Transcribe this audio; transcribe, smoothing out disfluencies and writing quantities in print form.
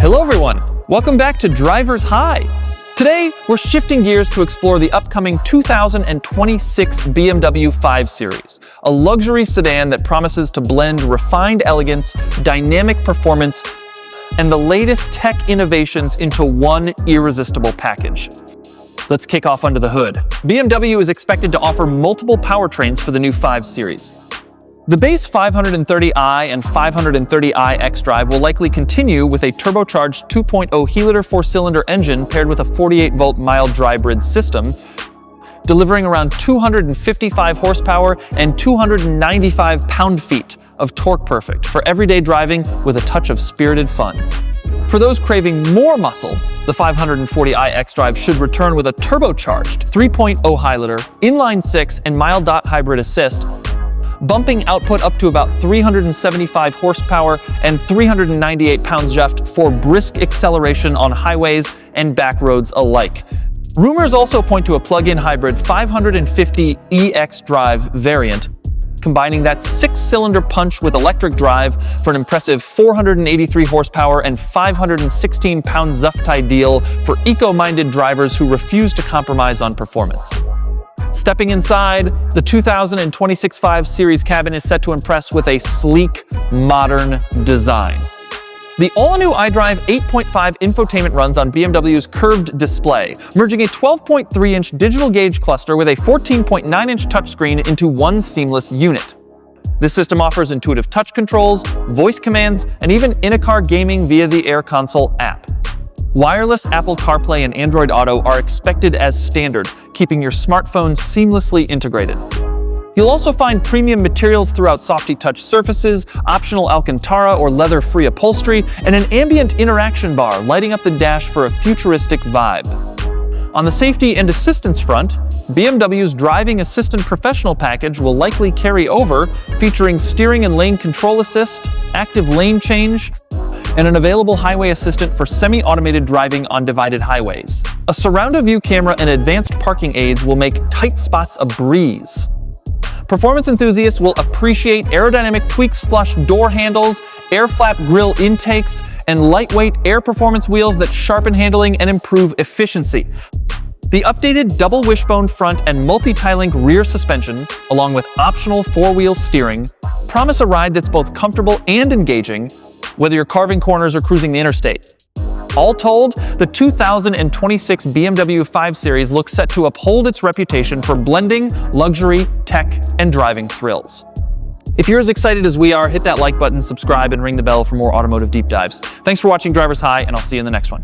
Hello everyone, welcome back to Driver's High. Today, we're shifting gears to explore the upcoming 2026 BMW 5 Series, a luxury sedan that promises to blend refined elegance, dynamic performance, and the latest tech innovations into one irresistible package. Let's kick off under the hood. BMW is expected to offer multiple powertrains for the new 5 Series. The base 530i and 530i xDrive will likely continue with a turbocharged 2.0 He-liter four-cylinder engine paired with a 48-volt mild dry-brid system, delivering around 255 horsepower and 295 pound-feet of torque perfect for everyday driving with a touch of spirited fun. For those craving more muscle, the 540i xDrive should return with a turbocharged 3.0 Hi-liter, inline 6 and mild hybrid assist, bumping output up to about 375 horsepower and 398 pounds-feet for brisk acceleration on highways and back roads alike. Rumors also point to a plug-in hybrid 550e xDrive variant, combining that 6-cylinder punch with electric drive for an impressive 483 horsepower and 516 pounds-feet deal for eco-minded drivers who refuse to compromise on performance. Stepping inside, the 2026 5 Series cabin is set to impress with a sleek, modern design. The all-new iDrive 8.5 infotainment runs on BMW's curved display, merging a 12.3-inch digital gauge cluster with a 14.9-inch touchscreen into one seamless unit. This system offers intuitive touch controls, voice commands, and even in-car gaming via the Air Console app. Wireless Apple CarPlay and Android Auto are expected as standard, keeping your smartphone seamlessly integrated. You'll also find premium materials throughout softy touch surfaces, optional Alcantara or leather-free upholstery, and an ambient interaction bar lighting up the dash for a futuristic vibe. On the safety and assistance front, BMW's Driving Assistant Professional package will likely carry over, featuring steering and lane control assist, active lane change, and an available highway assistant for semi-automated driving on divided highways. A surround-of-view camera and advanced parking aids will make tight spots a breeze. Performance enthusiasts will appreciate aerodynamic tweaks, flush door handles, air flap grille intakes, and lightweight air performance wheels that sharpen handling and improve efficiency. The updated double wishbone front and multi-tie-link rear suspension, along with optional four-wheel steering, promise a ride that's both comfortable and engaging, whether you're carving corners or cruising the interstate. All told, the 2026 BMW 5 Series looks set to uphold its reputation for blending luxury, tech, and driving thrills. If you're as excited as we are, hit that like button, subscribe, and ring the bell for more automotive deep dives. Thanks for watching Driver's High, and I'll see you in the next one.